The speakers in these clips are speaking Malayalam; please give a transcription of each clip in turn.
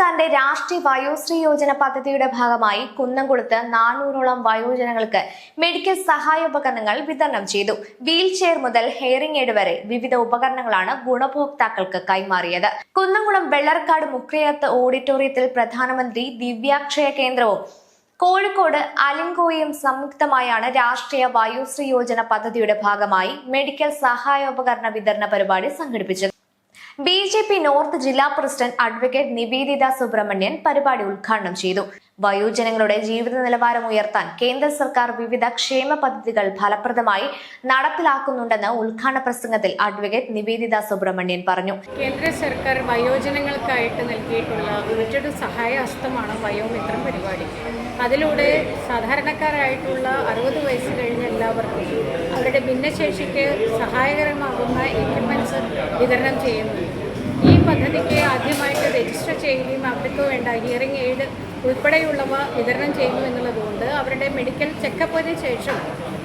സർക്കാരിന്റെ രാഷ്ട്രീയ വയോശ്രീ യോജന പദ്ധതിയുടെ ഭാഗമായി കുന്നംകുളത്ത് 400ഓളം വയോജനങ്ങൾക്ക് മെഡിക്കൽ സഹായോപകരണങ്ങൾ വിതരണം ചെയ്തു. വീൽ ചെയർ മുതൽ ഹെയറിംഗ് എയ്ഡ് വരെ വിവിധ ഉപകരണങ്ങളാണ് ഗുണഭോക്താക്കൾക്ക് കൈമാറിയത്. കുന്നംകുളം വെള്ളർക്കാട് മുക്രിയത്ത് ഓഡിറ്റോറിയത്തിൽ പ്രധാനമന്ത്രി ദിവ്യാക്ഷയ കേന്ദ്രവും കോഴിക്കോട് അലിങ്കോയും സംയുക്തമായാണ് രാഷ്ട്രീയ വയോശ്രീ യോജന പദ്ധതിയുടെ ഭാഗമായി മെഡിക്കൽ സഹായോപകരണ വിതരണ പരിപാടി സംഘടിപ്പിച്ചത്. ബിജെപി നോർത്ത് ജില്ലാ പ്രസിഡന്റ് അഡ്വക്കേറ്റ് നിവേദിത സുബ്രഹ്മണ്യൻ പരിപാടി ഉദ്ഘാടനം ചെയ്തു. വയോജനങ്ങളുടെ ജീവിത നിലവാരം ഉയർത്താൻ കേന്ദ്ര സർക്കാർ വിവിധ ക്ഷേമ പദ്ധതികൾ ഫലപ്രദമായി നടപ്പിലാക്കുന്നുണ്ടെന്ന് ഉദ്ഘാടന പ്രസംഗത്തിൽ അഡ്വക്കേറ്റ് നിവേദിത സുബ്രഹ്മണ്യൻ പറഞ്ഞു. കേന്ദ്ര സർക്കാർ വയോജനങ്ങൾക്കായിട്ട് നൽകിയിട്ടുള്ള മറ്റൊരു സഹായഹസ്തമാണ് വയോമിത്രം പരിപാടി. അതിലൂടെ സാധാരണക്കാരായിട്ടുള്ള 60 വയസ്സ് കഴിഞ്ഞ എല്ലാവർക്കും അവരുടെ ഭിന്നശേഷിക്ക് സഹായകരമാകുന്ന എക്യുപ്മെന്റ്സ് വിതരണം ചെയ്യുന്നു. ഈ പദ്ധതിക്ക് ആദ്യമായിട്ട് രജിസ്റ്റർ ചെയ്യുകയും അവർക്ക് വേണ്ട ഹിയറിംഗ് എയ്ഡ് ഉൾപ്പെടെയുള്ളവ വിതരണം ചെയ്യുന്നു എന്നുള്ളതുകൊണ്ട് അവരുടെ മെഡിക്കൽ ചെക്കപ്പിന് ശേഷം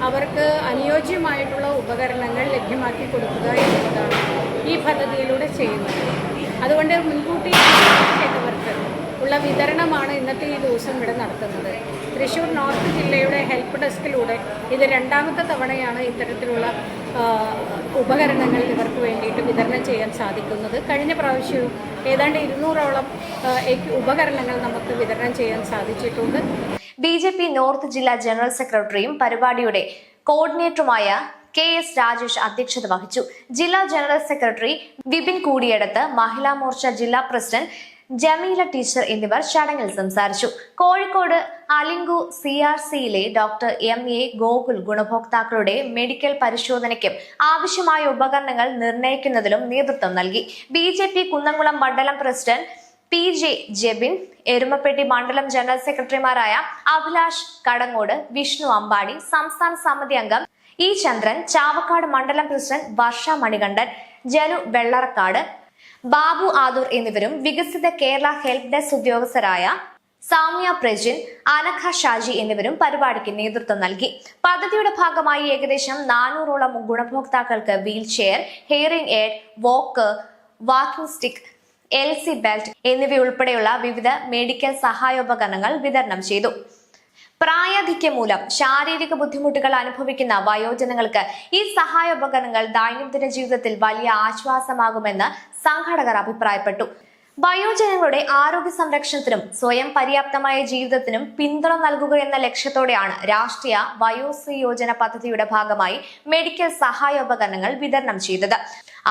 അവർക്ക് അനുയോജ്യമായിട്ടുള്ള ഉപകരണങ്ങൾ ലഭ്യമാക്കി കൊടുക്കുക എന്നുള്ളതാണ് ഈ പദ്ധതിയിലൂടെ ചെയ്യുന്നത്. അതുകൊണ്ട് മുൻകൂട്ടി ചെയ്തവർക്ക് ഉള്ള വിതരണമാണ് ഇന്നത്തെ ഈ ദിവസം ഇവിടെ നടത്തുന്നത്. തൃശ്ശൂർ നോർത്ത് ജില്ലയുടെ ഹെൽപ്പ് ഡെസ്കിലൂടെ ഇത് 2ാമത്തെ തവണയാണ് ഇത്തരത്തിലുള്ള ഉപകരണങ്ങൾ ഇവർക്ക് വേണ്ടിയിട്ട് വിതരണം ചെയ്യാൻ സാധിക്കുന്നത്. കഴിഞ്ഞ പ്രാവശ്യവും ഏതാണ്ട് 200ഓളം ഉപകരണങ്ങൾ നമുക്ക് വിതരണം ചെയ്യാൻ സാധിച്ചിട്ടുണ്ട്. ബിജെപി നോർത്ത് ജില്ലാ ജനറൽ സെക്രട്ടറിയും പരിപാടിയുടെ കോർഡിനേറ്ററുമായ കെ.എസ്. രാജേഷ് അധ്യക്ഷത വഹിച്ചു. ജില്ലാ ജനറൽ സെക്രട്ടറി വിപിൻ കൂടിയെടുത്ത്, മഹിളാ മോർച്ച ജില്ലാ പ്രസിഡന്റ് ജമീല ടീച്ചർ എന്നിവർ ചടങ്ങിൽ സംസാരിച്ചു. കോഴിക്കോട് അലിങ്കു CRCയിലെ ഡോക്ടർ M.A. ഗോകുൽ ഗുണഭോക്താക്കളുടെ മെഡിക്കൽ പരിശോധനയ്ക്കും ആവശ്യമായ ഉപകരണങ്ങൾ നിർണ്ണയിക്കുന്നതിലും നേതൃത്വം നൽകി. ബിജെപി കുന്നംകുളം മണ്ഡലം പ്രസിഡന്റ് P.J. ജെബിൻ, എരുമപ്പെട്ടി മണ്ഡലം ജനറൽ സെക്രട്ടറിമാരായ അഭിലാഷ് കടങ്ങോട്, വിഷ്ണു അമ്പാടി, സംസ്ഥാന സമിതി അംഗം E. ചന്ദ്രൻ, ചാവക്കാട് മണ്ഡലം പ്രസിഡന്റ് വർഷ മണികണ്ഠൻ, ജനു വെള്ളറക്കാട്, ബാബു ആദൂർ എന്നിവരും വികസിത കേരള ഹെൽപ്പ് ഡെസ്ക് ഉദ്യോഗസ്ഥരായ സാമ്യ പ്രജിൻ, അനഘ ഷാജി എന്നിവരും പരിപാടിക്ക് നേതൃത്വം നൽകി. പദ്ധതിയുടെ ഭാഗമായി ഏകദേശം 400ഓളം ഗുണഭോക്താക്കൾക്ക് wheel chair, hiring aid, Walker, walking stick, LC belt എന്നിവയുൾപ്പെടെയുള്ള വിവിധ മെഡിക്കൽ സഹായോപകരണങ്ങൾ വിതരണം ചെയ്തു. പ്രായാധിക്യം മൂലം ശാരീരിക ബുദ്ധിമുട്ടുകൾ അനുഭവിക്കുന്ന വയോജനങ്ങൾക്ക് ഈ സഹായോപകരണങ്ങൾ ദൈനംദിന ജീവിതത്തിൽ വലിയ ആശ്വാസമാകുമെന്ന് സംഘാടകർ അഭിപ്രായപ്പെട്ടു. വയോജനങ്ങളുടെ ആരോഗ്യ സംരക്ഷണത്തിനും സ്വയം പര്യാപ്തമായ ജീവിതത്തിനും പിന്തുണ നൽകുക എന്ന ലക്ഷ്യത്തോടെയാണ് രാഷ്ട്രീയ വയോശ്രീ യോജന പദ്ധതിയുടെ ഭാഗമായി മെഡിക്കൽ സഹായോപകരണങ്ങൾ വിതരണം ചെയ്തത്.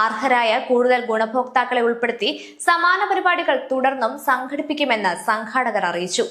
അർഹരായ കൂടുതൽ ഗുണഭോക്താക്കളെ ഉൾപ്പെടുത്തി സമാന പരിപാടികൾ തുടർന്നും സംഘടിപ്പിക്കുമെന്ന് സംഘാടകർ അറിയിച്ചു.